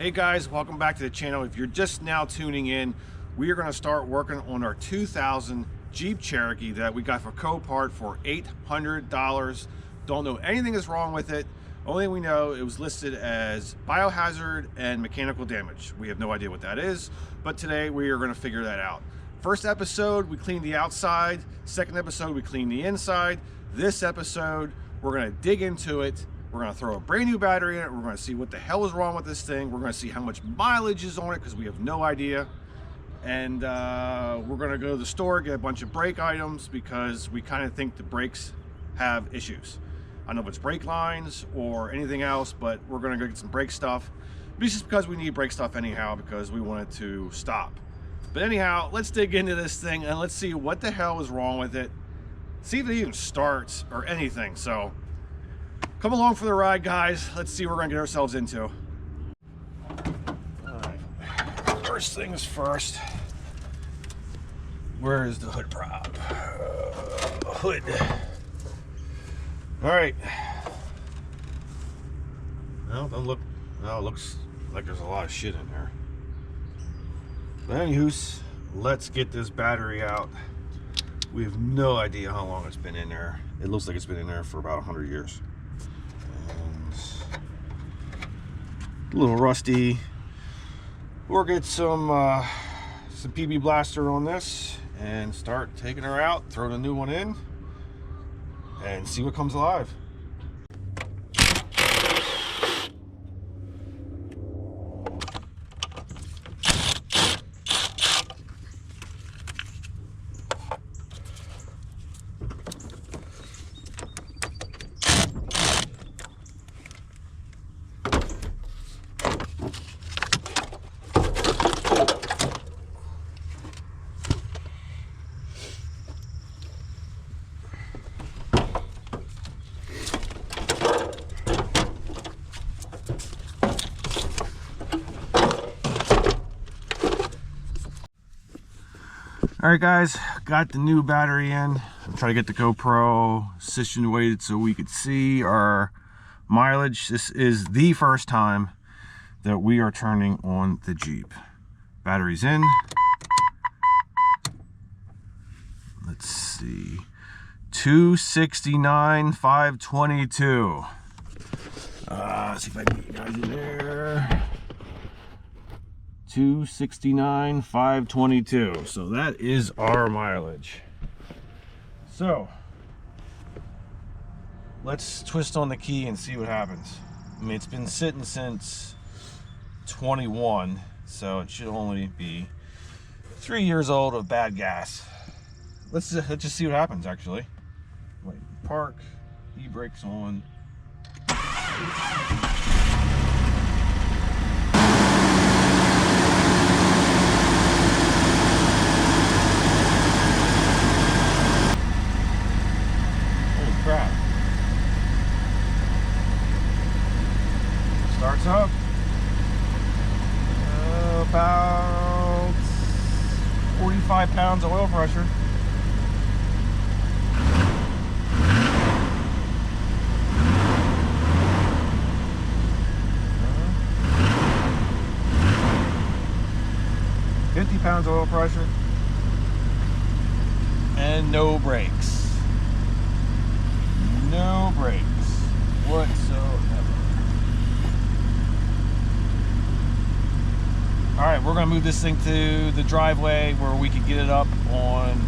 Hey guys, welcome back to the channel. If you're just now tuning in, we are going to start working on our 2000 Jeep Cherokee that we got for Copart for $800. Don't know anything is wrong with it. Only we know it was listed as biohazard and mechanical damage. We have no idea what that is, but today we are going to figure that out. First episode, we cleaned the outside. Second episode, we cleaned the inside. This episode, we're going to dig into it. We're going to throw a brand new battery in it. We're going to see what the hell is wrong with this thing. We're going to see how much mileage is on it because we have no idea. And we're going to go to the store, get a bunch of brake items because we kind of think the brakes have issues. I don't know if it's brake lines or anything else, but we're going to go get some brake stuff. This is because we need brake stuff anyhow because we want it to stop. But anyhow, let's dig into this thing and let's see what the hell is wrong with it. See if it even starts or anything. So come along for the ride, guys. Let's see what we're gonna get ourselves into. All right. First things first. Where is the hood prop? Hood. All right. Well, don't look. No, it looks like there's a lot of shit in there. But anyways, let's get this battery out. We have no idea how long it's been in there. It looks like it's been in there for about 100 years. A little rusty. We'll get some PB Blaster on this and start taking her out, throw the new one in, and see what comes alive. All right, guys, got the new battery in. I'm trying to get the GoPro situated so we could see our mileage. This is the first time that we are turning on the Jeep. Battery's in. Let's see. 269,522. Let's see if I can get you guys in there. 269,522. So that is our mileage. So let's twist on the key and see what happens. I mean, it's been sitting since 21, so it should only be 3 years old of bad gas. Let's just see what happens. Actually, wait, park, e-brakes on. Crap. Starts up. About 45 pounds of oil pressure. Uh, 50 pounds of oil pressure. And no brakes. No brakes whatsoever. All right, we're gonna move this thing to the driveway where we can get it up on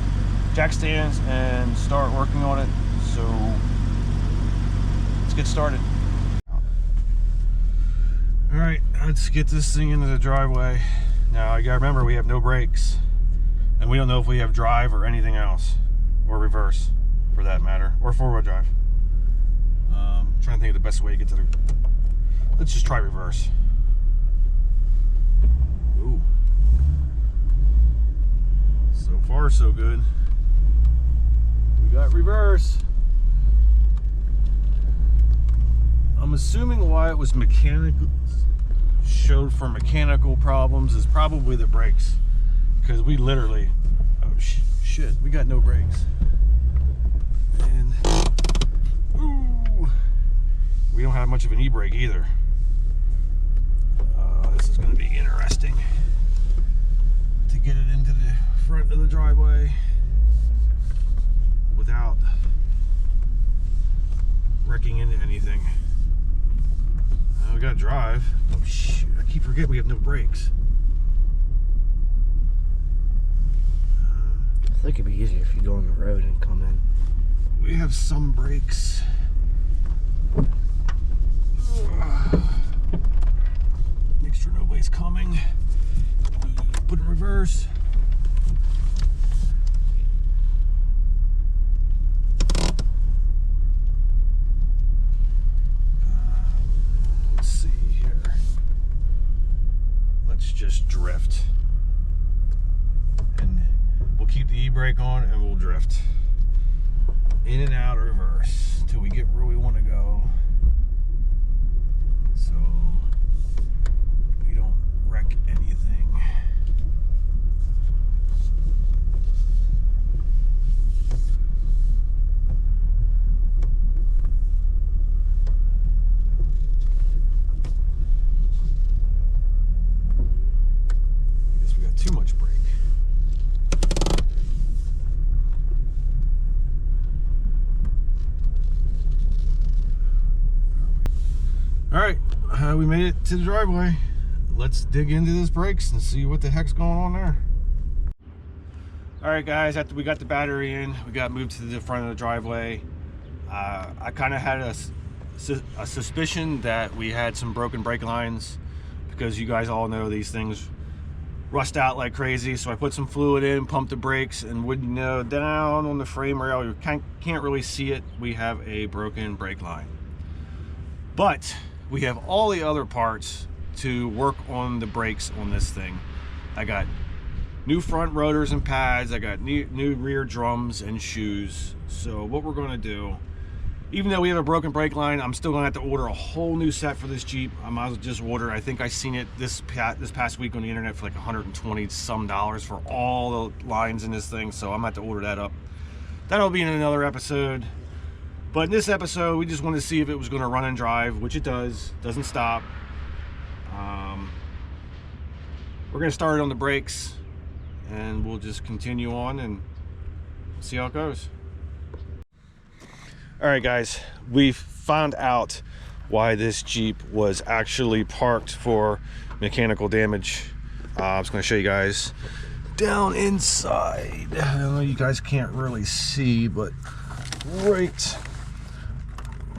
jack stands and start working on it. So let's get started. All right, let's get this thing into the driveway. Now you gotta remember we have no brakes and we don't know if we have drive or anything else, or reverse for that matter, or four-wheel drive. Trying to think of the best way to get to the. Let's just try reverse. Ooh. So far, so good. We got reverse. I'm assuming why it was mechanical, showed for mechanical problems, is probably the brakes, because we literally, oh shit, we got no brakes. And ooh. We don't have much of an e-brake either. This is It's going to be interesting to get it into the front of the driveway without wrecking into anything. We gotta drive. Oh shoot, I keep forgetting we have no brakes. I think it'd be easier if you go on the road and come in. We have some brakes. Make sure nobody's coming. Put in reverse. Let's see here. Let's just drift. And we'll keep the e-brake on and we'll drift. In and out, reverse, till we get where we want to go. So we don't wreck anything. I guess we got too much brake. All right, we made it to the driveway. Let's dig into these brakes and see what the heck's going on there. All right, guys, after we got the battery in, we got moved to the front of the driveway. I kind of had a suspicion that we had some broken brake lines because you guys all know these things rust out like crazy. So I put some fluid in, pumped the brakes, and wouldn't know, down on the frame rail, you can't really see it. We have a broken brake line. But we have all the other parts to work on the brakes on this thing. I got new front rotors and pads. I got new rear drums and shoes. So what we're going to do, even though we have a broken brake line, I'm still going to have to order a whole new set for this Jeep. I might as well just order. I think I seen it this past week on the internet for like $120 some for all the lines in this thing. So I'm going to have to order that up. That'll be in another episode. But in this episode, we just wanted to see if it was going to run and drive, which it does. Doesn't stop. We're going to start it on the brakes, and we'll just continue on and see how it goes. All right, guys, we found out why this Jeep was actually parked for mechanical damage. I was going to show you guys down inside. I know you guys can't really see, but right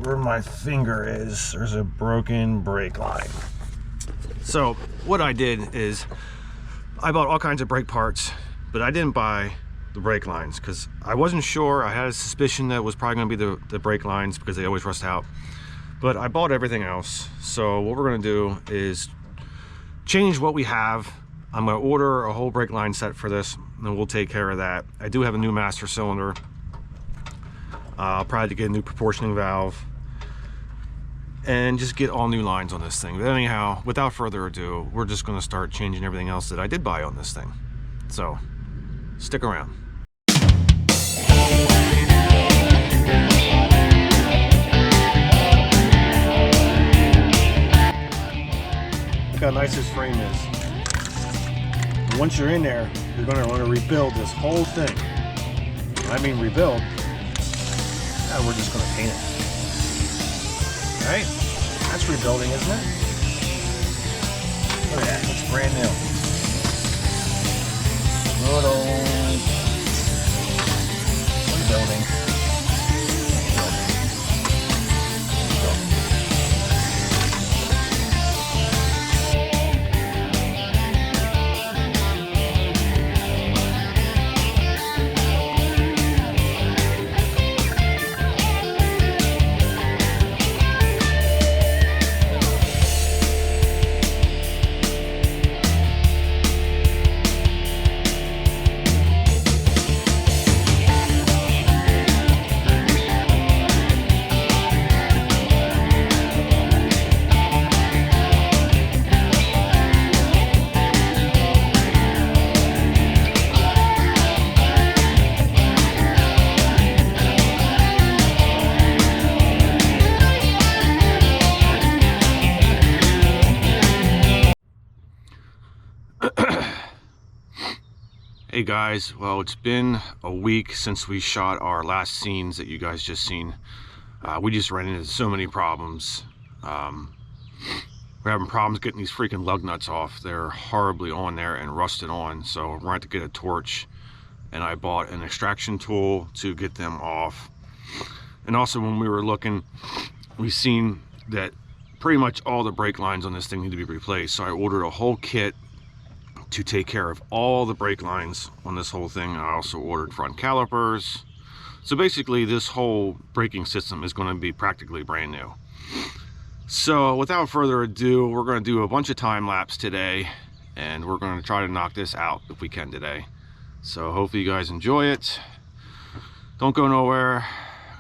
where my finger is, there's a broken brake line. So what I did is I bought all kinds of brake parts, but I didn't buy the brake lines because I wasn't sure. I had a suspicion that it was probably going to be the brake lines because they always rust out. But I bought everything else. So what we're going to do is change what we have. I'm going to order a whole brake line set for this, and we'll take care of that. I do have a new master cylinder. I'll probably get a new proportioning valve and just get all new lines on this thing. But anyhow, without further ado, we're just going to start changing everything else that I did buy on this thing. So stick around. Look how nice this frame is. And once you're in there, you're going to want to rebuild this whole thing. I mean rebuild. Now we're just going to paint it. Right? That's rebuilding, isn't it? Look at that. It's brand new. Good old rebuilding. Hey guys, well, it's been a week since we shot our last scenes that you guys just seen. We just ran into so many problems. We're having problems getting these freaking lug nuts off. They're horribly on there and rusted on, so we're going to have to get a torch, and I bought an extraction tool to get them off. And also, when we were looking, we seen that pretty much all the brake lines on this thing need to be replaced, so I ordered a whole kit to take care of all the brake lines on this whole thing. I also ordered front calipers. So basically this whole braking system is going to be practically brand new. So without further ado, we're going to do a bunch of time lapse today, and we're going to try to knock this out if we can today. So hopefully you guys enjoy it. Don't go nowhere.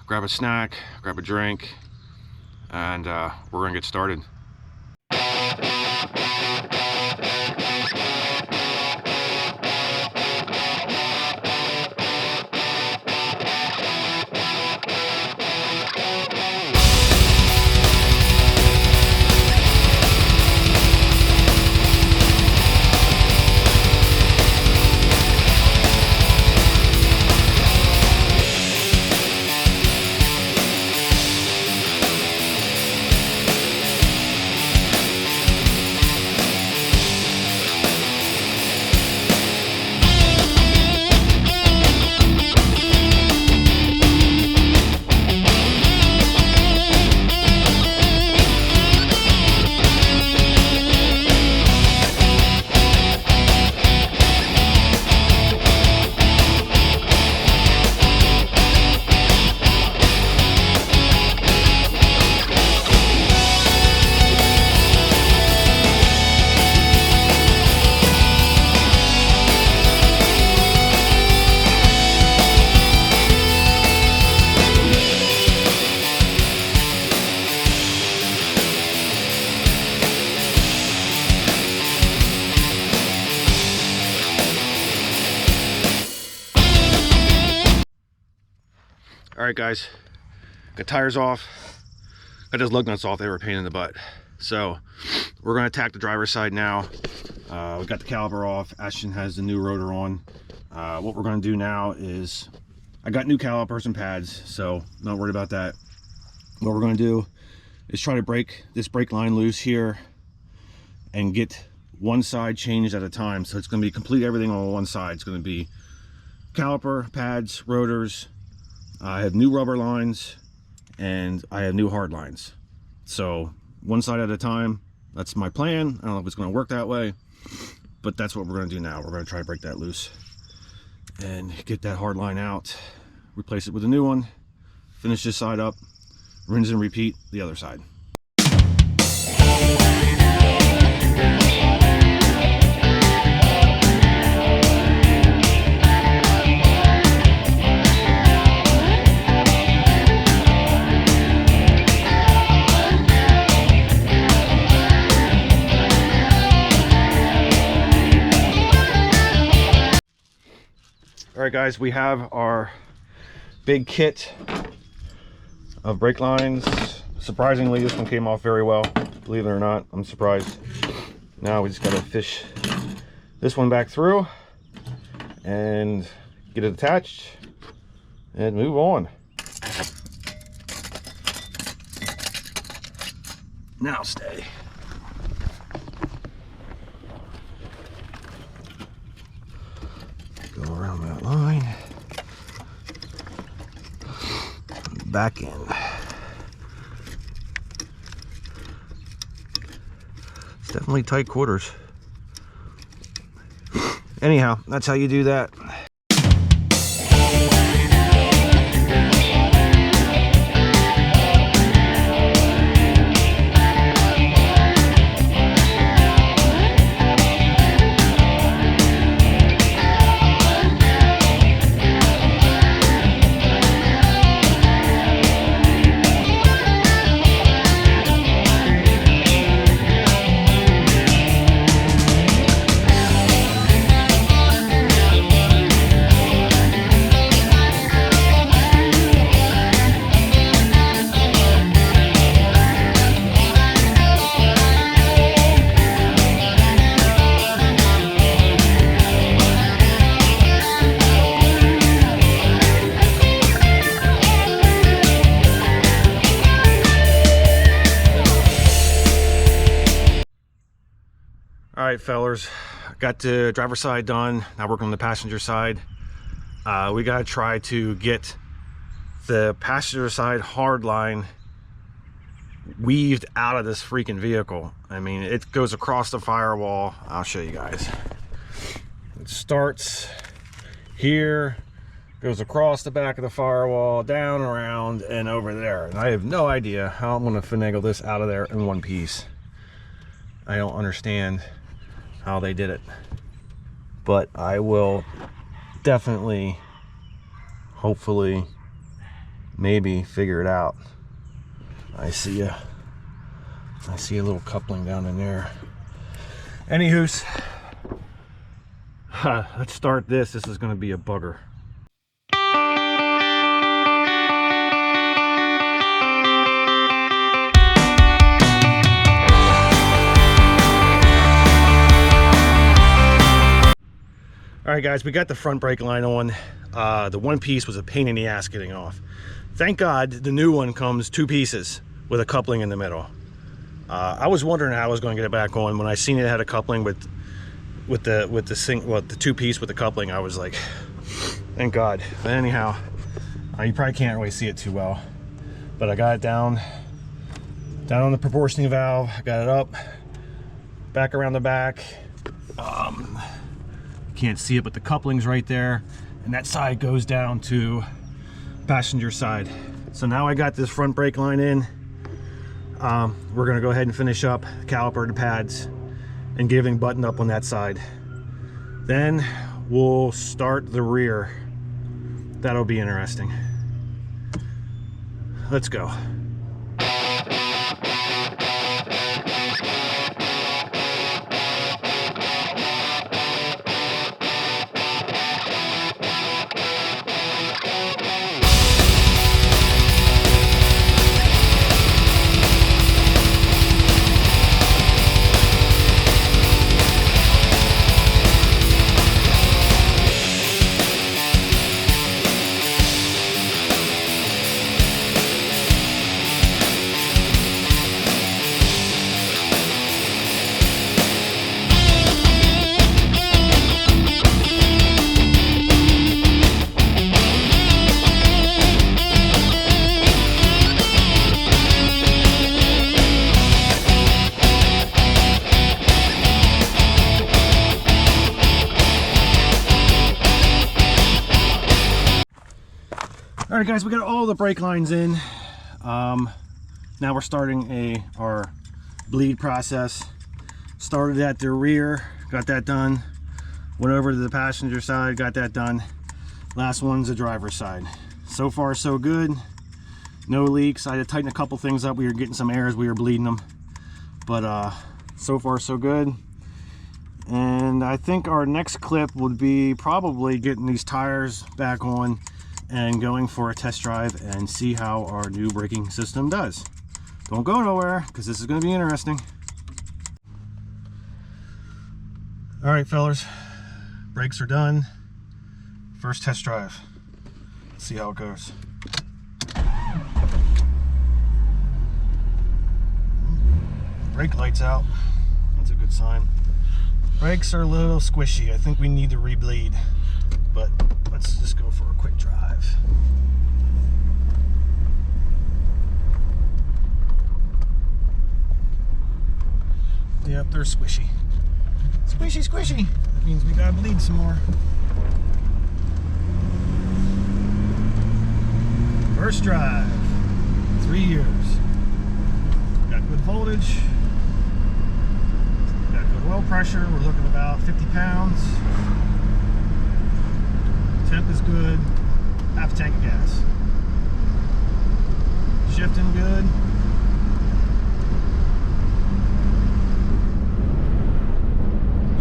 Grab a snack, grab a drink, and we're going to get started. All right, guys, got tires off, got those lug nuts off. They were a pain in the butt. So we're going to attack the driver's side now. We got the caliper off. Ashton has the new rotor on. What we're going to do now is, I got new calipers and pads, so not worried about that. What we're going to do is try to break this brake line loose here and get one side changed at a time. So it's going to be complete everything on one side. It's going to be caliper, pads, rotors. I have new rubber lines and I have new hard lines. So one side at a time, that's my plan. I don't know if it's going to work that way, but that's what we're going to do now. We're going to try to break that loose and get that hard line out, replace it with a new one, finish this side up, rinse and repeat the other side. All right, guys, we have our big kit of brake lines. Surprisingly, this one came off very well. Believe it or not, I'm surprised. Now we just gotta fish this one back through and get it attached and move on. Now stay. Go around that line, back in. It's definitely tight quarters. Anyhow, that's how you do that. right, fellers, got the driver's side done. Now working on the passenger side. We gotta try to get the passenger side hard line weaved out of this freaking vehicle. I mean, it goes across the firewall. I'll show you guys. It starts here, goes across the back of the firewall, down, around, and over there. And I have no idea how I'm gonna finagle this out of there in one piece. I don't understand how they did it, but I will definitely, hopefully, maybe figure it out. I see a little coupling down in there. Anywho's, let's start this. This is going to be a bugger. All right, guys, we got the front brake line on. The one piece was a pain in the ass getting off. Thank God the new one comes 2 pieces with a coupling in the middle. I was wondering how I was going to get it back on. When I seen it had a coupling with the 2 piece with the coupling, I was like, thank God. But anyhow, you probably can't really see it too well, but I got it down on the proportioning valve. I got it up, back around the back. Can't see it, but the coupling's right there, and that side goes down to passenger side. So now I got this front brake line in. We're gonna go ahead and finish up the caliper, the pads, and get everything buttoned up on that side. Then we'll start the rear. That'll be interesting. Let's go. All right, guys, we got all the brake lines in. Now we're starting our bleed process. Started at the rear, got that done. Went over to the passenger side, got that done. Last one's the driver's side. So far, so good. No leaks. I had to tighten a couple things up. We were getting some errors. We were bleeding them. But so far, so good. And I think our next clip would be probably getting these tires back on and going for a test drive and see how our new braking system does. Don't go nowhere, because this is going to be interesting. All right, fellers, brakes are done. First test drive. Let's see how it goes. Brake light's out. That's a good sign. Brakes are a little squishy. I think we need to rebleed, but let's just go for a quick drive. Yep, they're squishy. Squishy, squishy. That means we gotta bleed some more. First drive, 3 years. Got good voltage. Got good oil pressure. We're looking about 50 pounds. Temp is good. Half tank of gas. Shifting good.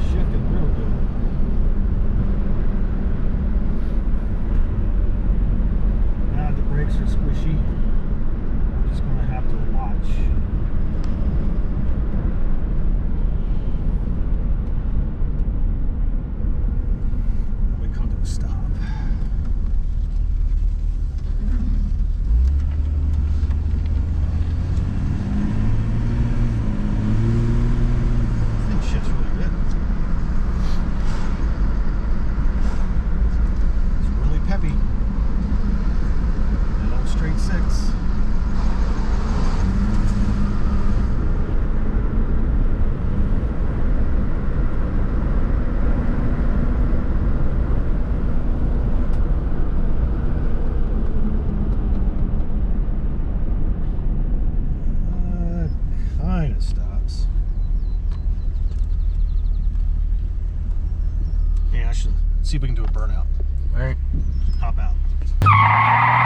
Shifting real good. Now the brakes are squishy. I'm just going to have to watch. We come to a stop. 6. Kind of stops. Yeah, I should see if we can do a burnout. All right. Hop out.